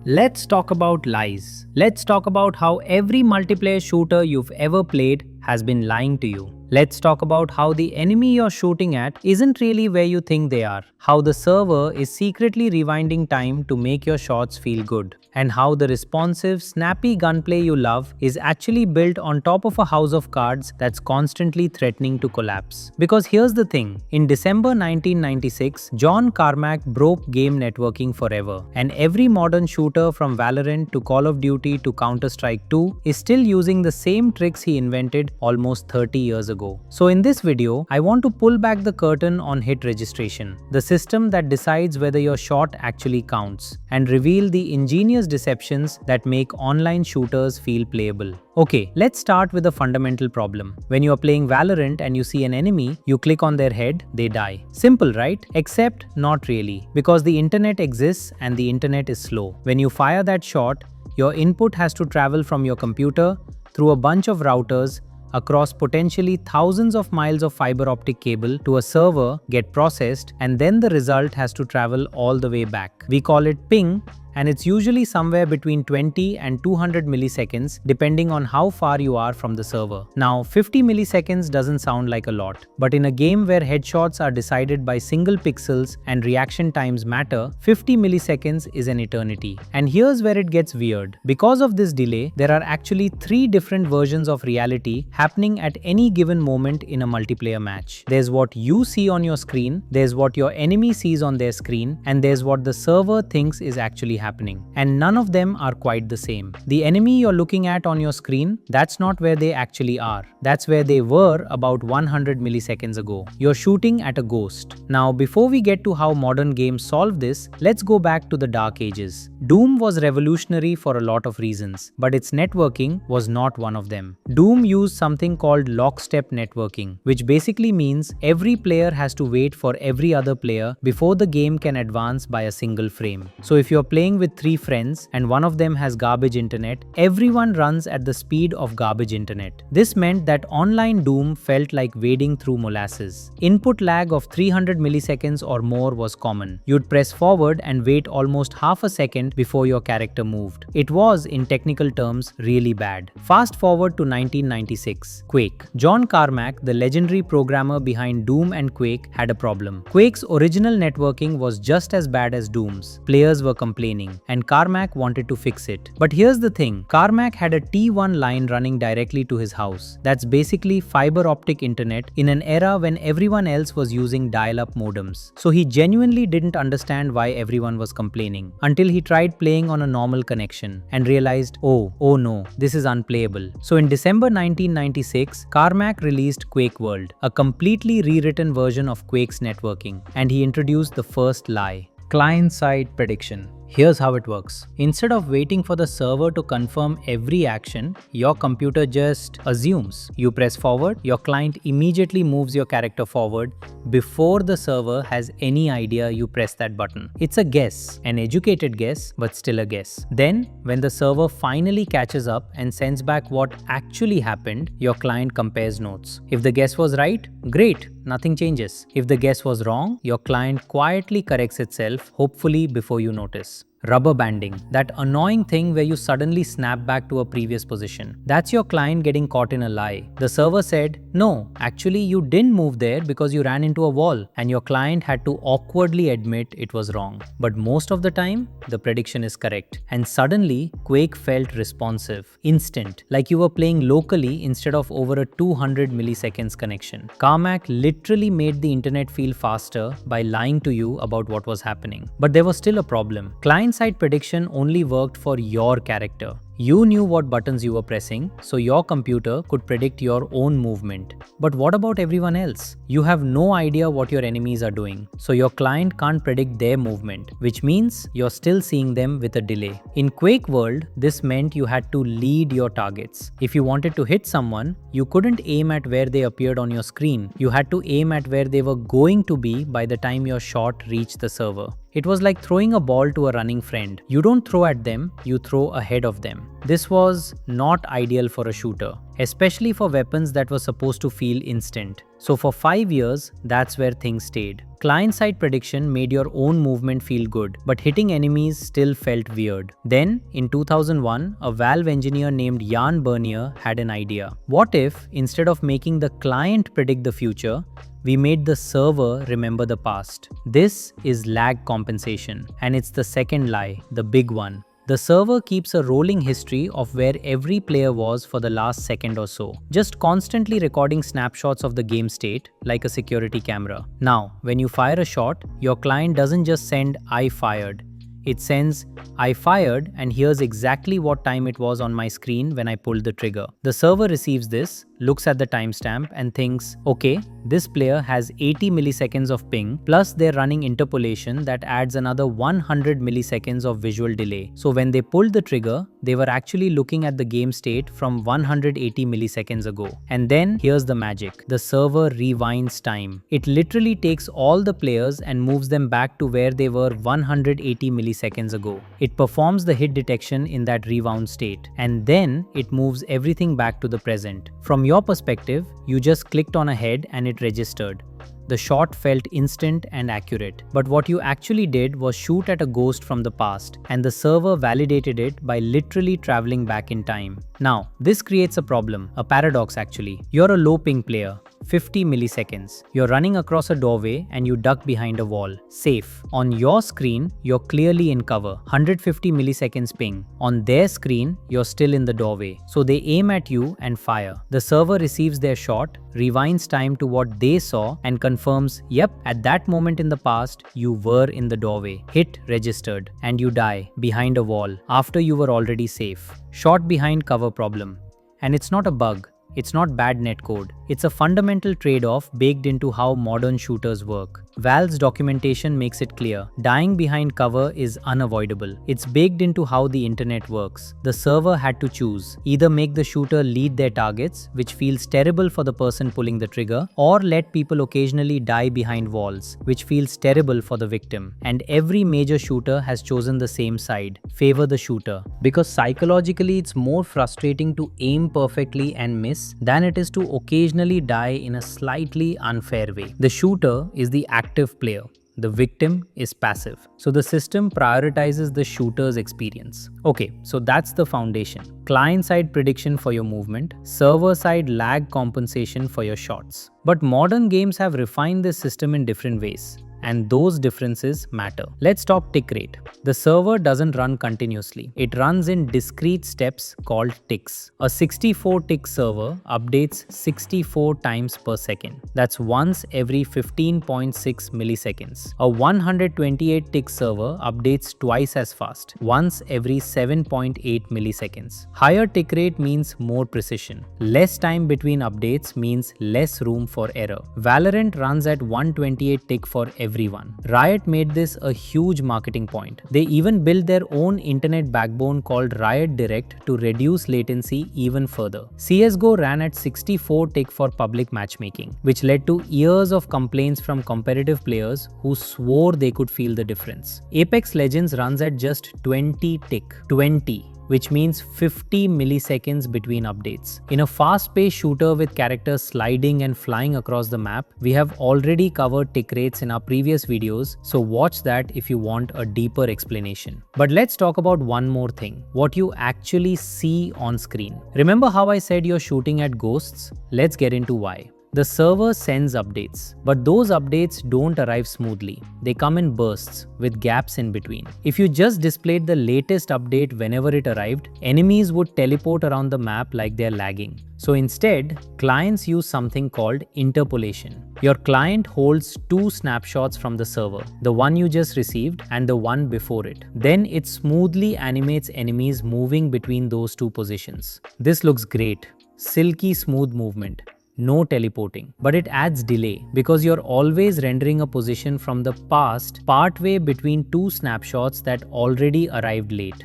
Let's talk about lies. Let's talk about how every multiplayer shooter you've ever played has been lying to you. Let's talk about how the enemy you're shooting at isn't really where you think they are, how the server is secretly rewinding time to make your shots feel good, and how the responsive, snappy gunplay you love is actually built on top of a house of cards that's constantly threatening to collapse. Because here's the thing, in December 1996, John Carmack broke game networking forever, and every modern shooter from Valorant to Call of Duty to Counter-Strike 2 is still using the same tricks he invented almost 30 years ago. So in this video, I want to pull back the curtain on hit registration, the system that decides whether your shot actually counts, and reveal the ingenious deceptions that make online shooters feel playable. Okay, let's start with a fundamental problem. When you are playing Valorant and you see an enemy, you click on their head, they die. Simple, right? Except not really, because the internet exists and the internet is slow. When you fire that shot, your input has to travel from your computer through a bunch of routers across potentially thousands of miles of fiber optic cable to a server, get processed, and then the result has to travel all the way back. We call it ping, and it's usually somewhere between 20 and 200 milliseconds depending on how far you are from the server. Now, 50 milliseconds doesn't sound like a lot, but in a game where headshots are decided by single pixels and reaction times matter, 50 milliseconds is an eternity. And here's where it gets weird. Because of this delay, there are actually 3 different versions of reality happening at any given moment in a multiplayer match. There's what you see on your screen, there's what your enemy sees on their screen, and there's what the server thinks is actually happening. And none of them are quite the same. The enemy you're looking at on your screen, that's not where they actually are. That's where they were about 100 milliseconds ago. You're shooting at a ghost. Now, before we get to how modern games solve this, let's go back to the dark ages. Doom was revolutionary for a lot of reasons, but its networking was not one of them. Doom used something called lockstep networking, which basically means every player has to wait for every other player before the game can advance by a single frame. So if you're playing with 3 friends and one of them has garbage internet, everyone runs at the speed of garbage internet. This meant that online Doom felt like wading through molasses. Input lag of 300 milliseconds or more was common. You'd press forward and wait almost half a second before your character moved. It was, in technical terms, really bad. Fast forward to 1996. Quake. John Carmack, the legendary programmer behind Doom and Quake, had a problem. Quake's original networking was just as bad as Doom's. Players were complaining, and Carmack wanted to fix it. But here's the thing, Carmack had a T1 line running directly to his house. That's basically fiber optic internet in an era when everyone else was using dial-up modems. So he genuinely didn't understand why everyone was complaining, until he tried playing on a normal connection and realized, oh no, this is unplayable. So in December 1996, Carmack released Quake World, a completely rewritten version of Quake's networking, and he introduced the first lie: client-side prediction. Here's how it works. Instead of waiting for the server to confirm every action, your computer just assumes. You press forward, your client immediately moves your character forward before the server has any idea you press that button. It's a guess, an educated guess, but still a guess. Then, when the server finally catches up and sends back what actually happened, your client compares notes. If the guess was right, great, nothing changes. If the guess was wrong, your client quietly corrects itself, hopefully before you notice. Rubber banding, that annoying thing where you suddenly snap back to a previous position. That's your client getting caught in a lie. The server said, no, actually you didn't move there because you ran into a wall, and your client had to awkwardly admit it was wrong. But most of the time, the prediction is correct. And suddenly, Quake felt responsive, instant, like you were playing locally instead of over a 200 milliseconds connection. Carmack literally made the internet feel faster by lying to you about what was happening. But there was still a problem. Client-side prediction only worked for your character. You knew what buttons you were pressing, so your computer could predict your own movement. But what about everyone else? You have no idea what your enemies are doing, so your client can't predict their movement, which means you're still seeing them with a delay. In Quake World, this meant you had to lead your targets. If you wanted to hit someone, you couldn't aim at where they appeared on your screen. You had to aim at where they were going to be by the time your shot reached the server. It was like throwing a ball to a running friend. You don't throw at them, you throw ahead of them. This was not ideal for a shooter, especially for weapons that were supposed to feel instant. So for 5 years, that's where things stayed. Client-side prediction made your own movement feel good, but hitting enemies still felt weird. Then, in 2001, a Valve engineer named Jan Bernier had an idea. What if, instead of making the client predict the future, we made the server remember the past? This is lag compensation, and it's the second lie, the big one. The server keeps a rolling history of where every player was for the last second or so, just constantly recording snapshots of the game state like a security camera. Now, when you fire a shot, your client doesn't just send "I fired." It sends "I fired and here's exactly what time it was on my screen when I pulled the trigger." The server receives this, looks at the timestamp and thinks, okay, this player has 80 milliseconds of ping, plus they're running interpolation that adds another 100 milliseconds of visual delay. So when they pulled the trigger, they were actually looking at the game state from 180 milliseconds ago. And then here's the magic. The server rewinds time. It literally takes all the players and moves them back to where they were 180 milliseconds ago. It performs the hit detection in that rewound state, and then it moves everything back to the present. From your perspective, you just clicked on a head and it registered. The shot felt instant and accurate. But what you actually did was shoot at a ghost from the past, and the server validated it by literally traveling back in time. Now, this creates a problem, a paradox actually. You're a low ping player, 50 milliseconds. You're running across a doorway and you duck behind a wall. Safe. On your screen, you're clearly in cover, 150 milliseconds ping. On their screen, you're still in the doorway. So they aim at you and fire. The server receives their shot, rewinds time to what they saw and confirms, yep, at that moment in the past, you were in the doorway. Hit registered, and you die behind a wall after you were already safe. Shot behind cover problem. And it's not a bug. It's not bad netcode. It's a fundamental trade-off baked into how modern shooters work. Valve's documentation makes it clear. Dying behind cover is unavoidable. It's baked into how the internet works. The server had to choose. Either make the shooter lead their targets, which feels terrible for the person pulling the trigger, or let people occasionally die behind walls, which feels terrible for the victim. And every major shooter has chosen the same side. Favor the shooter. Because psychologically it's more frustrating to aim perfectly and miss than it is to occasionally die in a slightly unfair way. The shooter is the active player. The victim is passive. So the system prioritizes the shooter's experience. Okay, so that's the foundation. Client-side prediction for your movement, server-side lag compensation for your shots. But modern games have refined this system in different ways, and those differences matter. Let's talk tick rate. The server doesn't run continuously. It runs in discrete steps called ticks. A 64-tick server updates 64 times per second. That's once every 15.6 milliseconds. A 128-tick server updates twice as fast, once every 7.8 milliseconds. Higher tick rate means more precision. Less time between updates means less room for error. Valorant runs at 128 tick for everyone. Riot made this a huge marketing point. They even built their own internet backbone called Riot Direct to reduce latency even further. CSGO ran at 64 tick for public matchmaking, which led to years of complaints from competitive players who swore they could feel the difference. Apex Legends runs at just 20 tick. 20. Which means 50 milliseconds between updates. In a fast-paced shooter with characters sliding and flying across the map, we have already covered tick rates in our previous videos, so watch that if you want a deeper explanation. But let's talk about one more thing, what you actually see on screen. Remember how I said you're shooting at ghosts? Let's get into why. The server sends updates, but those updates don't arrive smoothly. They come in bursts, with gaps in between. If you just displayed the latest update whenever it arrived, enemies would teleport around the map like they're lagging. So instead, clients use something called interpolation. Your client holds two snapshots from the server, the one you just received and the one before it. Then it smoothly animates enemies moving between those two positions. This looks great. Silky smooth movement. No teleporting, but it adds delay because you're always rendering a position from the past partway between two snapshots that already arrived late.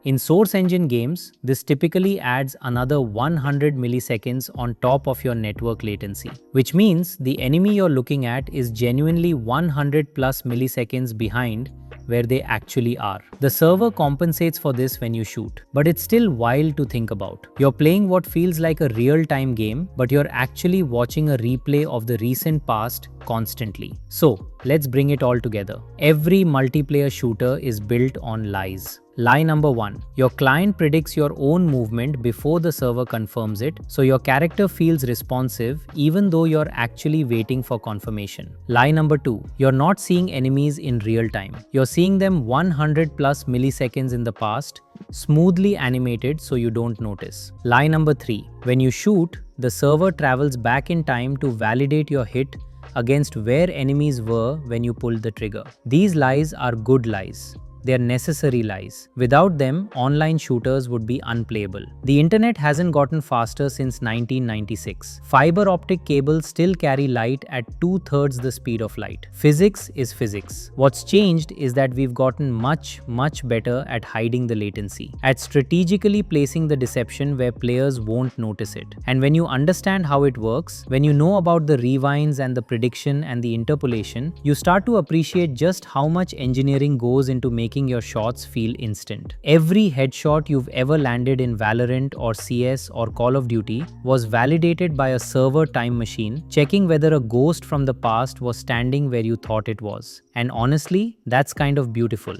In Source Engine games, this typically adds another 100 milliseconds on top of your network latency, which means the enemy you're looking at is genuinely 100 plus milliseconds behind where they actually are. The server compensates for this when you shoot, but it's still wild to think about. You're playing what feels like a real-time game, but you're actually watching a replay of the recent past constantly. So, let's bring it all together. Every multiplayer shooter is built on lies. Lie number 1. Your client predicts your own movement before the server confirms it, so your character feels responsive even though you're actually waiting for confirmation. Lie number 2. You're not seeing enemies in real time. You're seeing them 100 plus milliseconds in the past, smoothly animated so you don't notice. Lie number 3. When you shoot, the server travels back in time to validate your hit against where enemies were when you pulled the trigger. These lies are good lies. They are necessary lies. Without them, online shooters would be unplayable. The internet hasn't gotten faster since 1996. Fiber optic cables still carry light at 2/3 the speed of light. Physics is physics. What's changed is that we've gotten much better at hiding the latency, at strategically placing the deception where players won't notice it. And when you understand how it works, when you know about the rewinds and the prediction and the interpolation, you start to appreciate just how much engineering goes into making your shots feel instant. Every headshot you've ever landed in Valorant or CS or Call of Duty was validated by a server time machine, checking whether a ghost from the past was standing where you thought it was. And honestly, that's kind of beautiful.